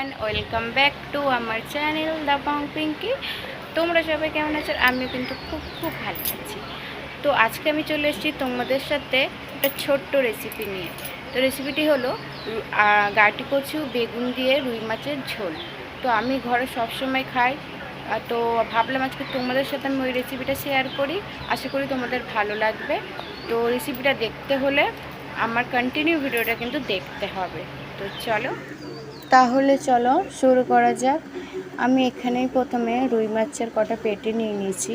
Everyone, welcome back to আমার channel the Bong Pinki. তোমরা সবাই কেমন আছো? আমিও কিন্তু খুব খুব ভালো আছি। তো আজকে আমি চলে এসেছি তোমাদের সাথে একটা ছোট্ট রেসিপি নিয়ে। তো রেসিপিটি হলো গাটি কচু বেগুন দিয়ে রুই মাছের ঝোল। তো আমি ঘরে সবসময় খাই, তো ভাবলাম আজকে তোমাদের সাথে আমি ওই রেসিপিটা শেয়ার করি। আশা করি তোমাদের ভালো লাগবে। তো রেসিপিটা দেখতে হলে আমার কন্টিনিউ ভিডিওটা কিন্তু দেখতে হবে। তো তাহলে চলো শুরু করা যাক। আমি এখানেই প্রথমে রুই মাছের কটা পেটে নিয়ে নিয়েছি।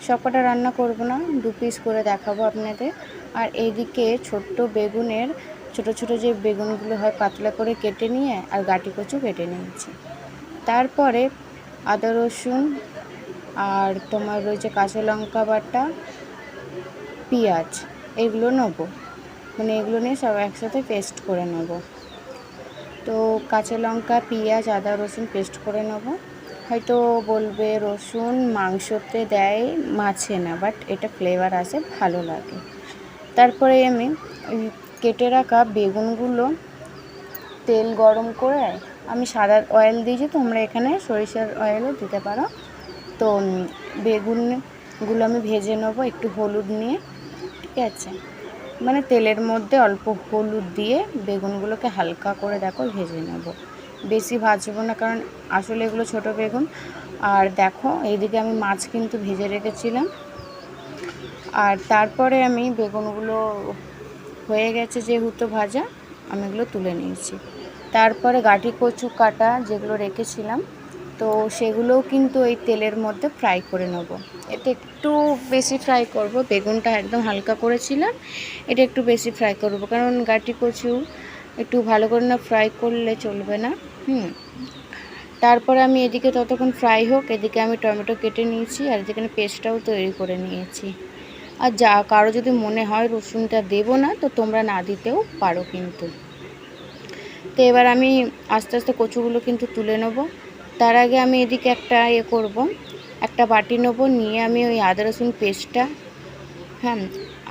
সব কটা রান্না করব না, 2 পিস করে দেখাবো আপনাদের। আর এইদিকে ছোট্ট বেগুনের ছোট ছোট যে বেগুনগুলো হয় পাতলা করে কেটে নিয়ে আর গাটি কচু কেটে নিয়েছি। তারপরে আদা রসুন আর তোমার রয়েছে কাঁচা লঙ্কা বাটা, পেঁয়াজ, এগুলো নেবো, মানে এগুলো নিয়ে সব একসাথে পেস্ট করে নেবো। তো কাঁচা লঙ্কা, পেঁয়াজ, আদা রসুন পেস্ট করে নেব। হয়তো বলবে রসুন মাংসতে দেয়, মাছে না, বাট এটা ফ্লেভার আসে, ভালো লাগে। তারপরে আমি কেটে রাখা বেগুনগুলো তেল গরম করে, আমি সাদা অয়েল দিয়েছি, তোমরা এখানে সরিষার অয়েলও দিতে পারো। তো বেগুনগুলো আমি ভেজে নেবো একটু হলুদ নিয়ে, ঠিক আছে? মানে তেলের মধ্যে অল্প হলুদ দিয়ে বেগুনগুলোকে হালকা করে দেখো ভেজে নেব, বেশি ভাজবো না, কারণ আসলে এগুলো ছোট বেগুন। আর দেখো এইদিকে আমি মাছ কিন্তু ভেজে রেখেছিলাম। আর তারপরে আমি বেগুনগুলো হয়ে গেছে যেহেতু ভাজা, আমি এগুলো তুলে নিয়েছি। তারপরে গাটি কচু কাটা যেগুলো রেখেছিলাম, তো সেগুলোও কিন্তু এই তেলের মধ্যে ফ্রাই করে নেব। এটা একটু বেশি ফ্রাই করব, বেগুনটা একদম হালকা করেছিলাম, এটা একটু বেশি ফ্রাই করব, কারণ গাটি কচু একটু ভালো করে না ফ্রাই করলে চলবে না। তারপরে আমি এদিকে ততক্ষণ ফ্রাই হোক, এদিকে আমি টমেটো কেটে নিয়েছি আর এদিকে পেস্টটাও তৈরি করে নিয়েছি। আর কারো যদি মনে হয় রসুনটা দেবো না, তো তোমরা না দিতেও পারো কিন্তু। তো এবার আমি আস্তে আস্তে কচুগুলো কিন্তু তুলে নেবো। তার আগে আমি এদিকে একটা বাটি নেবো, নিয়ে আমি ওই আদা রসুন পেস্টটা,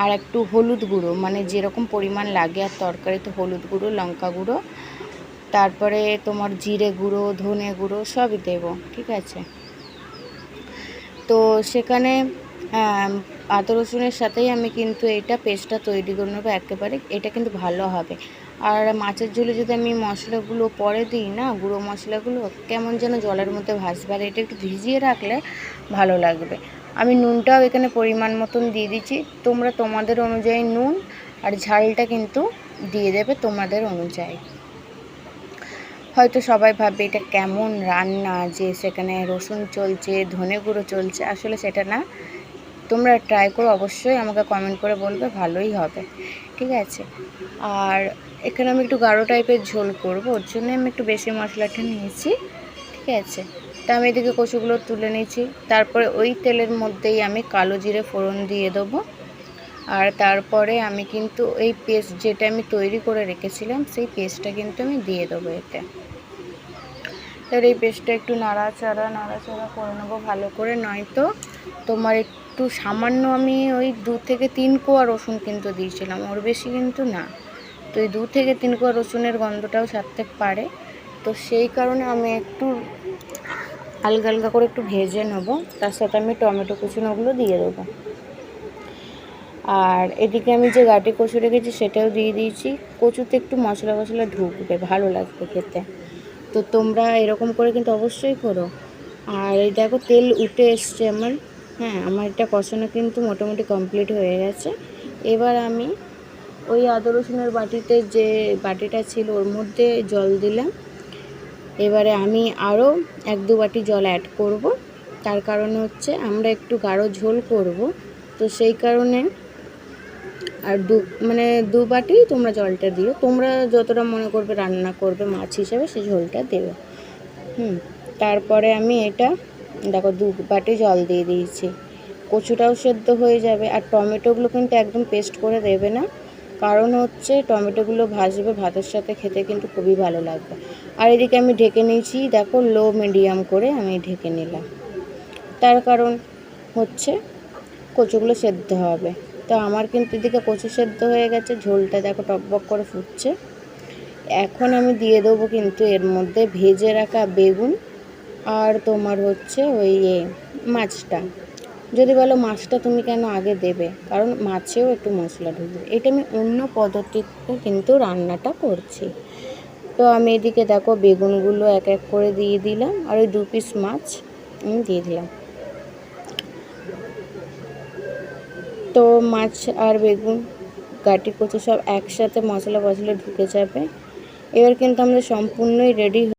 আর একটু হলুদ গুঁড়ো, মানে যেরকম পরিমাণ লাগে আর তরকারিতে হলুদ গুঁড়ো, লঙ্কা গুঁড়ো, তারপরে তোমার জিরে গুঁড়ো, ধনে গুঁড়ো সবই দেবো, ঠিক আছে? তো সেখানে আদা রসুনের সাথেই আমি কিন্তু এটা পেস্টটা তৈরি করে নেবো একেবারে, এটা কিন্তু ভালো হবে। আর মাছের ঝোলে যদি আমি মশলাগুলো পরে দিই না, গুঁড়ো মশলাগুলো কেমন যেন জলের মধ্যে ভাসবে, আর এটা একটু ভিজিয়ে রাখলে ভালো লাগবে। আমি নুনটাও এখানে পরিমাণ মতন দিয়ে দিচ্ছি, তোমরা তোমাদের অনুযায়ী নুন আর ঝালটা কিন্তু দিয়ে দেবে তোমাদের অনুযায়ী। হয়তো সবাই ভাববে এটা কেমন রান্না, যে সেখানে রসুন চলছে, ধনে গুঁড়ো চলছে, আসলে সেটা না। তোমরা ট্রাই করো, অবশ্যই আমাকে কমেন্ট করে বলবে, ভালোই হবে, ঠিক আছে? আর এখানে আমি একটু গাঢ় টাইপের ঝোল করব, ওর জন্য আমি একটু বেশি মশলাটা নিয়েছি, ঠিক আছে? তা আমি এদিকে কচুগুলো তুলে নিয়েছি। তারপরে ওই তেলের মধ্যেই আমি কালো জিরে ফোড়ন দিয়ে দেবো। আর তারপরে আমি কিন্তু এই পেস্ট যেটা আমি তৈরি করে রেখেছিলাম, সেই পেস্টটা কিন্তু আমি দিয়ে দেবো এতে। এবার এই পেস্টটা একটু নাড়াচাড়া করে নেবো ভালো করে, নয়তো তোমার একটু সামান্য, আমি ওই 2 থেকে 3 কোয়া রসুন কিন্তু দিয়েছিলাম, ওর বেশি কিন্তু না। তো এই 2 থেকে 3 কোয়া রসুনের গন্ধটাও ছাড়তে পারে, তো সেই কারণে আমি একটু হালকা হালকা করে একটু ভেজে নেবো। তার সাথে আমি টমেটো কুচুনোগুলো দিয়ে দেবো। আর এদিকে আমি যে গাটি কচু রেখেছি সেটাও দিয়ে দিয়েছি। কচুতে একটু মশলা ঢুকবে, ভালো লাগবে খেতে। তো তোমরা এরকম করে কিন্তু অবশ্যই করো। আর এই দেখো তেল উঠে এসছে আমার এটা কষানো কিন্তু মোটামুটি কমপ্লিট হয়ে গেছে। এবার আমি ওই আদা রসুনের বাটিতে যে বাটিটা ছিল ওর মধ্যে জল দিলাম। এবারে আমি আরও 1-2 বাটি জল অ্যাড করব, তার কারণ হচ্ছে আমরা একটু গাঢ় ঝোল করব, তো সেই কারণে। আর 2 বাটি তোমরা জলটা দিও, তোমরা যতটা মনে করবে রান্না করবে মাছ হিসেবে সেই ঝোলটা দেবে। তারপরে আমি এটা দেখো 2 বাটি জল দিয়ে দিয়েছি। কচুটাও সেদ্ধ হয়ে যাবে। আর টমেটোগুলো কিন্তু একদম পেস্ট করে দেবে না, কারণ হচ্ছে টমেটোগুলো ভাজবে ভাতের সাথে, খেতে কিন্তু খুবই ভালো লাগবে। আর এদিকে আমি ঢেকে নিয়েছি, দেখো লো মিডিয়াম করে আমি ঢেকে নিলাম, তার কারণ হচ্ছে কচুগুলো সেদ্ধ হবে। তো আমার কিন্তু এদিকে কচু সেদ্ধ হয়ে গেছে, ঝোলটা দেখো টকবক করে ফুটছে। এখন আমি দিয়ে দেবো কিন্তু এর মধ্যে ভেজে রাখা বেগুন আর তোমার হচ্ছে ওই মাছটা। যদি বলো মাছটা তুমি কেন আগে দেবে, কারণ মাছেও একটু মশলা ঢুকবে। এটা আমি অন্য পদ্ধতিতে কিন্তু রান্নাটা করছি। তো আমি এদিকে দেখো বেগুনগুলো এক এক করে দিয়ে দিলাম, আর ওই 2 পিস মাছ আমি দিয়ে দিলাম। তো মাছ আর বেগুন গাটি কচু সব একসাথে মশলা ঢুকে যাবে। এবার কিন্তু আমাদের সম্পূর্ণই রেডি।